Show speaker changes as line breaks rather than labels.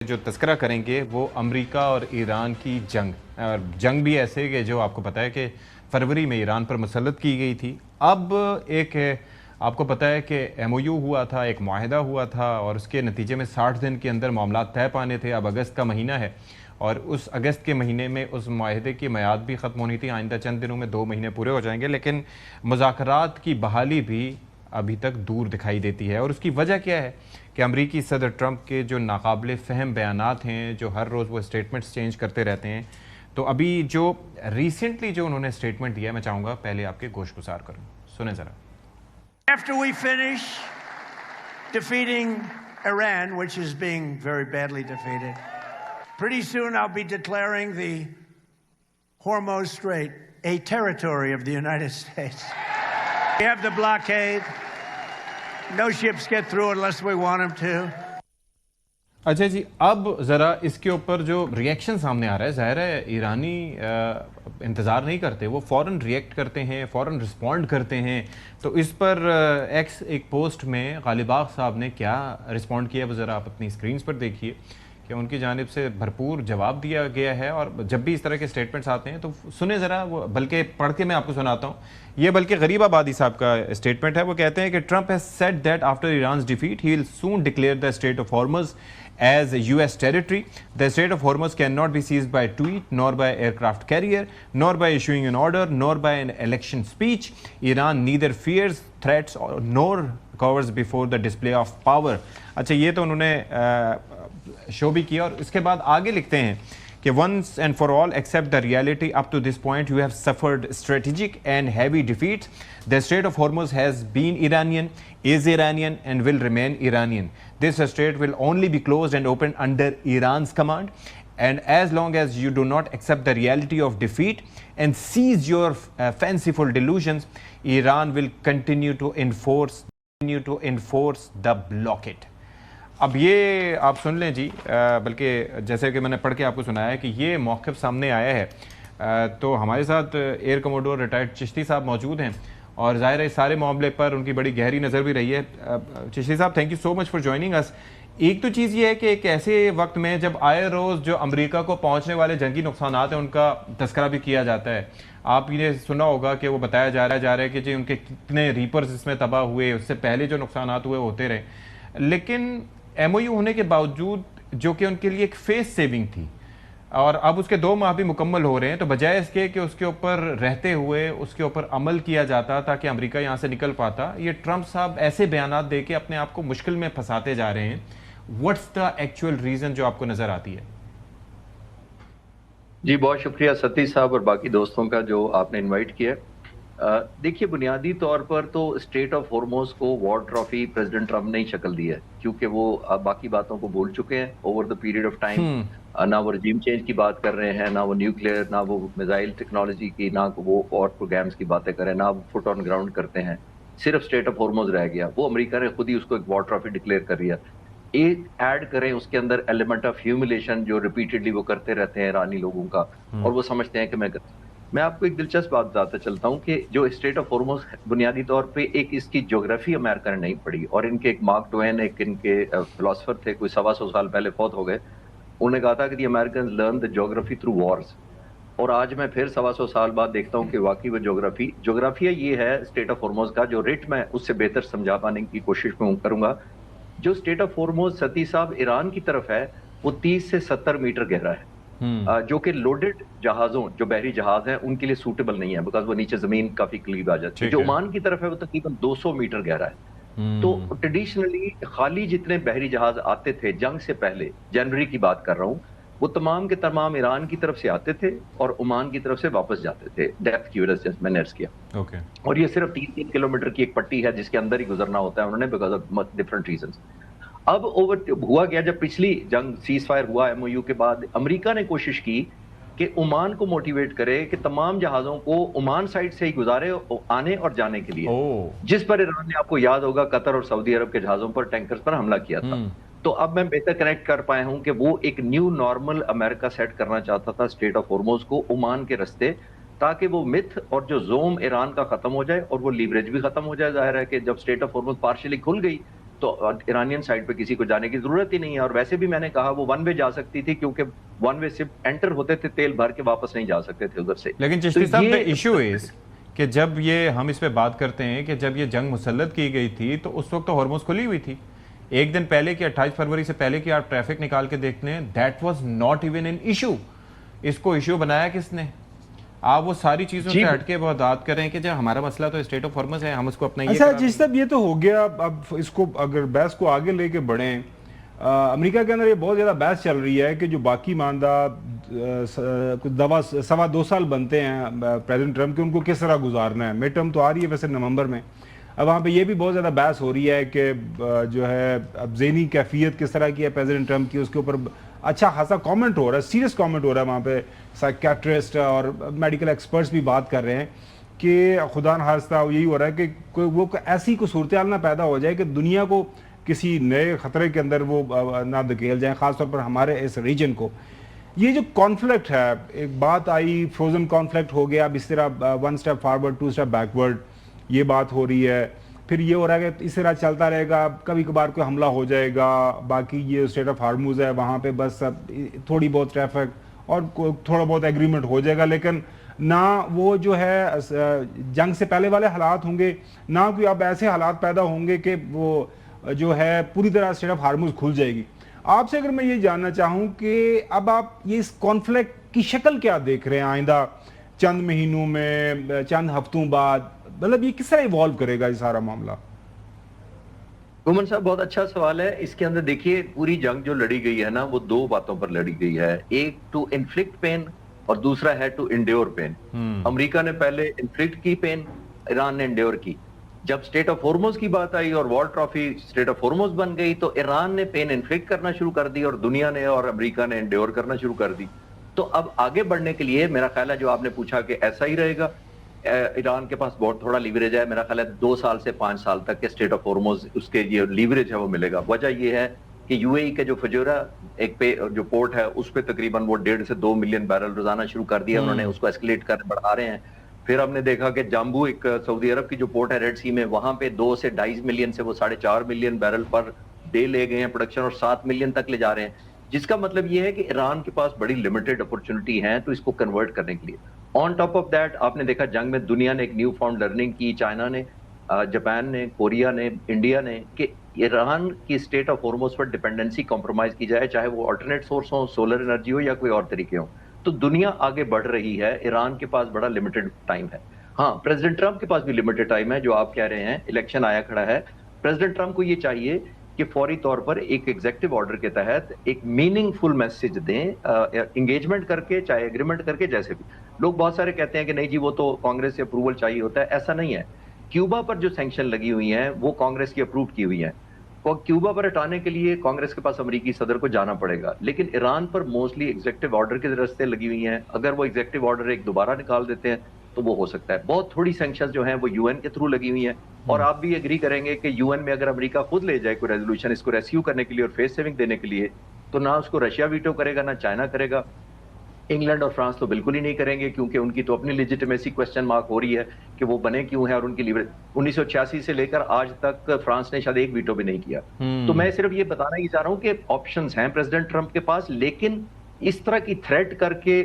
जो तस्करा करेंगे वो अमेरिका और ईरान की जंग, और जंग भी ऐसे कि जो आपको पता है कि फरवरी में ईरान पर मुसल्लत की गई थी। अब एक आपको पता है कि एमओयू हुआ था, एक मुआहदा हुआ था और उसके नतीजे में 60 दिन के अंदर मामला तय पाने थे। अब अगस्त का महीना है और उस अगस्त के महीने में उस मुआहदे की मियाद भी ख़त्म होनी थी। आइंदा चंद दिनों में 2 महीने पूरे हो जाएंगे, लेकिन मुज़ाकरात की बहाली भी अभी तक दूर दिखाई देती है। और उसकी वजह क्या है कि अमरीकी सदर ट्रंप के जो नाकाबिले फ़हम बयानात हैं, जो हर रोज़ वो स्टेटमेंट्स चेंज करते रहते हैं। तो अभी जो रिसेंटली जो उन्होंने स्टेटमेंट दिया, मैं चाहूँगा पहले आपके गोश गुजार करूँ, सुने ज़रा।
After we finish defeating Iran, which is being very badly defeated, pretty soon I'll be declaring the Hormuz Strait a territory of the United States. We have the blockade. No ships get through unless we want them to.
अच्छा जी, अब ज़रा इसके ऊपर जो reaction सामने आ रहा है, ज़ाहिर है ईरानी इंतज़ार नहीं करते, वो फ़ौरन रिएक्ट करते हैं, फ़ौरन रिस्पॉन्ड करते हैं। तो इस पर एक्स एक पोस्ट में गालिबाग साहब ने क्या रिस्पॉन्ड किया, वो ज़रा आप अपनी स्क्रीन पर देखिए कि उनकी जानिब से भरपूर जवाब दिया गया है। और जब भी इस तरह के स्टेटमेंट्स आते हैं तो सुने ज़रा, वो बल्कि पढ़ के मैं आपको सुनाता हूँ। ये बल्कि गरीब आबादी साहब का स्टेटमेंट है। वो कहते हैं कि Trump has said that after Iran's defeat he will soon declare the state of Hormuz as US territory. The Strait of Hormuz cannot be seized by tweet, nor by aircraft carrier, nor by issuing an order, nor by an election speech. Iran neither fears threats nor covers before the display of power. अच्छा, ये तो उन्होंने show भी किया और इसके बाद आगे लिखते हैं कि once and for all accept the reality up to this point you have suffered strategic and heavy defeats. The Strait of Hormuz has been Iranian, is Iranian and will remain Iranian. This strait will only be closed and opened under Iran's command, and as long as you do not accept the reality of defeat and cease your fanciful delusions, Iran will continue to enforce the blockade. अब ये आप सुन लें जी, बल्कि जैसे कि मैंने पढ़ के आपको सुनाया है कि ये मौक़िफ़ सामने आया है। तो हमारे साथ एयर कमोडोर रिटायर्ड चिश्ती साहब मौजूद हैं और ज़ाहिर है इस सारे मामले पर उनकी बड़ी गहरी नज़र भी रही है। चिश्ती साहब, thank you so much for joining us. एक तो चीज़ ये है कि एक ऐसे वक्त में जब आए रोज़ जो अमेरिका को पहुंचने वाले जंगी नुकसानात हैं उनका तस्करा भी किया जाता है। आपने सुना होगा कि वो बताया जा रहा है कि जी उनके कितने रीपर्स इसमें तबाह हुए, उससे पहले जो नुकसानात हुए होते रहे। लेकिन एमओयू होने के बावजूद जो कि उनके लिए एक फेस सेविंग थी और अब उसके 2 माह भी मुकम्मल हो रहे हैं, तो बजाय इसके कि उसके ऊपर रहते हुए उसके ऊपर अमल किया जाता ताकि अमेरिका यहाँ से निकल पाता, ये ट्रंप साहब ऐसे बयानात दे के अपने आप को मुश्किल में फंसाते जा रहे हैं। व्हाट्स द एक्चुअल रीज़न जो आपको नज़र आती है?
जी, बहुत शुक्रिया सतीश साहब और बाकी दोस्तों का जो आपने इनवाइट किया। देखिए, बुनियादी तौर पर तो स्टेट ऑफ हॉर्मोज को वॉर ट्रॉफी प्रेसिडेंट ट्रंप ने ही शक्ल दी है, क्योंकि वो बाकी बातों को भूल चुके हैं over the period of time. ना वो रजीम चेंज की बात कर रहे हैं, ना वो न्यूक्लियर, ना वो मिसाइल टेक्नोलॉजी की, ना वो और प्रोग्राम्स की बातें कर रहे हैं, ना वो फुट ऑन ग्राउंड करते हैं। सिर्फ स्टेट ऑफ हॉर्मोज रह गया। वो अमेरिका ने खुद ही उसको एक वॉर ट्रॉफी डिक्लेयर कर दिया। एक ऐड करें उसके अंदर एलिमेंट ऑफ ह्यूमिलेशन जो रिपीटेडली वो करते रहते हैं ईरानी लोगों का, और वो समझते हैं कि मैं आपको एक दिलचस्प बात बताता चलता हूं कि जो स्टेट ऑफ हॉर्मोज बुनियादी तौर पे एक इसकी ज्योग्राफी अमेरिका ने नहीं पढ़ी, और इनके एक मार्क ट्वेन, एक इनके फिलोसफर थे, कोई 125 साल पहले फौत हो गए। उन्होंने कहा था कि the American learn the geography through Wars, और आज मैं फिर 125 साल बाद देखता हूं कि वाकई वो ज्योग्राफिया ये है स्टेट ऑफ हॉर्मोज का, जो रेट मैं उससे बेहतर समझा पाने की कोशिश में करूंगा। जो स्टेट ऑफ हॉर्मोज सती साहब ईरान की तरफ है वो 30 से 70 मीटर गहरा है, जो कि लोडेड जहाजों, जो बहरी जहाज हैं, उनके लिए सूटेबल नहीं है, बिकॉज वो नीचे जमीन काफी करीब आ जाती है। जो ओमान की तरफ है वो तकरीबन 200 मीटर गहरा है। तो ट्रेडिशनली खाली जितने बहरी जहाज आते थे जंग से पहले, जनवरी की बात कर रहा हूँ, वो तमाम के तमाम ईरान की तरफ से आते थे और ओमान की तरफ से वापस जाते थे, डेप्थ की वजह से मैंने अर्ज किया। और ये सिर्फ 3-3 किलोमीटर की एक पट्टी है जिसके अंदर ही गुजरना होता है उन्होंने, बिकॉज ऑफ डिफरेंट रीजंस। अब हुआ गया, जब पिछली जंग सीज फायर हुआ एमओयू के बाद, अमेरिका ने कोशिश की कि ओमान को मोटिवेट करे कि तमाम जहाजों को ओमान साइड से ही गुजारे आने और जाने के लिए, जिस पर ईरान ने, आपको याद होगा, कतर और सऊदी अरब के जहाजों पर, टैंकर्स पर हमला किया था। तो अब मैं बेहतर कनेक्ट कर पाया हूं कि वो एक न्यू नॉर्मल अमेरिका सेट करना चाहता था स्टेट ऑफ हॉर्मोज को ओमान के रास्ते, ताकि वो मिथ और जो जोम ईरान का खत्म हो जाए और वो लीवरेज भी खत्म हो जाए। जाहिर है कि जब स्टेट ऑफ हॉर्मोज पार्शियली खुल गई तो ईरानियन साइड पे किसी को जाने की जरूरत ही नहीं है। और वैसे भी मैंने कहा वो वन वे जा सकती थी, क्योंकि वन वे सिर्फ एंटर होते थे, तेल भर के वापस नहीं जा सकते थे उधर से।
लेकिन चिश्ती साहब, द इशू इज कि जब ये हम इस पे बात करते हैं कि जब ये जंग मुसल्लत की गई थी तो उस वक्त तो हॉर्मोज खुली हुई थी। एक दिन पहले की 28 फरवरी से पहले की आप ट्रैफिक निकाल के देख लें, that was not even an issue. इसको इशू बनाया किसने? आप वो सारी चीजों से हटके बहुत बात कर रहे हैं कि जब हमारा मसला तो स्टेट ऑफ हॉर्मज है, हम उसको अपना ये
अच्छा जिस तब ये तो हो गया। अब इसको अगर बहस को आगे लेके बढ़े, अमेरिका के अंदर ये बहुत ज़्यादा बहस चल रही है कि जो बाकी मानदा सवा 2 साल बनते हैं प्रेसिडेंट ट्रम्प के, उनको किस तरह गुजारना है। मिड टर्म तो आ रही है वैसे नवंबर में। अब वहाँ पे ये भी बहुत ज़्यादा बहस हो रही है कि जो है अब ज़हनी कैफियत किस तरह की है प्रेसिडेंट ट्रम्प की, उसके ऊपर अच्छा खासा कमेंट हो रहा है, सीरियस कमेंट हो रहा है। वहाँ पे साइकियाट्रिस्ट और मेडिकल एक्सपर्ट्स भी बात कर रहे हैं कि खुदा न खास्ता यही हो रहा है कि कोई वो ऐसी कोई सूरत हाल ना पैदा हो जाए कि दुनिया को किसी नए खतरे के अंदर वो ना धकेल जाए, ख़ासतौर पर हमारे इस रीजन को। ये जो कॉन्फ्लिक्ट है, एक बात आई फ्रोजन कॉन्फ्लिक्ट हो गया, अब इस तरह 1 स्टेप फॉरवर्ड 2 स्टेप बैकवर्ड ये बात हो रही है। फिर ये हो रहा है कि इस तरह चलता रहेगा, कभी कभार कोई हमला हो जाएगा। बाकी ये स्टेट ऑफ हार्मूज है, वहाँ पे बस अब थोड़ी बहुत ट्रैफिक और थोड़ा बहुत एग्रीमेंट हो जाएगा, लेकिन ना वो जो है जंग से पहले वाले हालात होंगे, ना कोई अब ऐसे हालात पैदा होंगे कि वो जो है पूरी तरह स्टेट ऑफ हार्मूज खुल जाएगी। आपसे अगर मैं ये जानना चाहूँ कि अब आप ये इस कॉन्फ्लिक्ट की शक्ल क्या देख रहे हैं आइंदा चंद महीनों में, चंद हफ्तों बाद, मतलब ये किस तरह इवॉल्व करेगा ये सारा मामला?
गुमन साहब, बहुत अच्छा सवाल है। इसके अंदर देखिए, पूरी जंग जो लड़ी गई है ना, वो 2 बातों पर लड़ी गई है। एक टू इन्फ्लिक्ट पेन और दूसरा है टू इंड्योर पेन। अमेरिका ने पहले इन्फ्लिक्ट की पेन, ईरान ने इंड्योर की। जब स्टेट ऑफ हॉर्मोज की बात आई और war trophy state of Hormuz बन गई, तो ईरान ने पेन इन्फ्लिक्ट करना शुरू कर दी और दुनिया ने और अमेरिका ने इंड्योर करना शुरू कर दी। तो अब आगे बढ़ने के लिए मेरा ख्याल है, जो आपने पूछा कि ऐसा ही रहेगा, ईरान के पास बहुत थोड़ा लीवरेज है। मेरा ख्याल है 2 साल से 5 साल तक के स्टेट ऑफ हॉर्मोज उसके ये लीवरेज है वो मिलेगा। वजह ये है कि यूएई के जो फजूरा एक पे जो पोर्ट है, उस पे तकरीबन वो 1.5 से 2 मिलियन बैरल रोजाना शुरू कर दिया उन्होंने, उसको एस्केलेट कर बढ़ा रहे हैं। फिर हमने देखा कि जाम्बू, एक सऊदी अरब की जो पोर्ट है रेड सी में, वहां पे 2 से 2.5 मिलियन से वो 4.5 मिलियन बैरल पर डे ले गए हैं प्रोडक्शन, और 7 मिलियन तक ले जा रहे हैं। जिसका मतलब ये है कि ईरान के पास बड़ी लिमिटेड अपॉर्चुनिटी है तो इसको कन्वर्ट करने के लिए। ऑन टॉप ऑफ दैट आपने देखा जंग में दुनिया ने एक न्यू फाउंड लर्निंग की, चाइना ने, जापान ने, कोरिया ने, इंडिया ने, कि ईरान की स्टेट ऑफ हॉर्मोज पर डिपेंडेंसी कॉम्प्रोमाइज की जाए, चाहे वो ऑल्टरनेट सोर्स हो, सोलर एनर्जी हो या कोई और तरीके हो। तो दुनिया आगे बढ़ रही है, ईरान के पास बड़ा लिमिटेड टाइम है। हाँ, प्रेसिडेंट ट्रंप के पास भी लिमिटेड टाइम है, जो आप कह रहे हैं, इलेक्शन आया खड़ा है। प्रेसिडेंट ट्रंप को ये चाहिए कि फौरी तौर पर एक एग्जीक्यूटिव ऑर्डर के तहत एक मीनिंगफुल मैसेज दें, एंगेजमेंट करके, चाहे एग्रीमेंट करके, जैसे भी। लोग बहुत सारे कहते हैं कि नहीं जी वो तो कांग्रेस से अप्रूवल चाहिए होता है, ऐसा नहीं है। क्यूबा पर जो सैंक्शन लगी हुई हैं वो कांग्रेस की अप्रूव की हुई हैं। क्यूबा पर हटाने के लिए कांग्रेस के पास अमेरिकी सदर को जाना पड़ेगा, लेकिन ईरान पर मोस्टली एग्जीक्यूटिव ऑर्डर के रास्ते लगी हुई हैं। अगर वो एग्जीक्यूटिव ऑर्डर एक दोबारा निकाल देते हैं तो वो हो सकता है। बहुत थोड़ी सैंक्शंस जो हैं वो यूएन के थ्रू लगी हुई हैं, और आप भी एग्री करेंगे कि यूएन में अगर अमेरिका खुद ले जाए कोई रेजोल्यूशन इसको रेस्क्यू करने के लिए और फेस सेविंग देने के लिए, तो ना उसको रशिया वीटो करेगा, ना चाइना करेगा, इंग्लैंड और फ्रांस तो बिल्कुल ही नहीं करेंगे, क्योंकि उनकी तो अपनी लेजिटिमेसी क्वेश्चन मार्क हो रही है कि वो बने क्यों हैं, और उनकी लीवरेज 1986 से लेकर आज तक फ्रांस ने शायद एक वीटो भी नहीं किया। तो मैं सिर्फ ये बताना ही चाह रहा हूं कि ऑप्शंस हैं प्रेसिडेंट ट्रंप के पास, लेकिन इस तरह की थ्रेट करके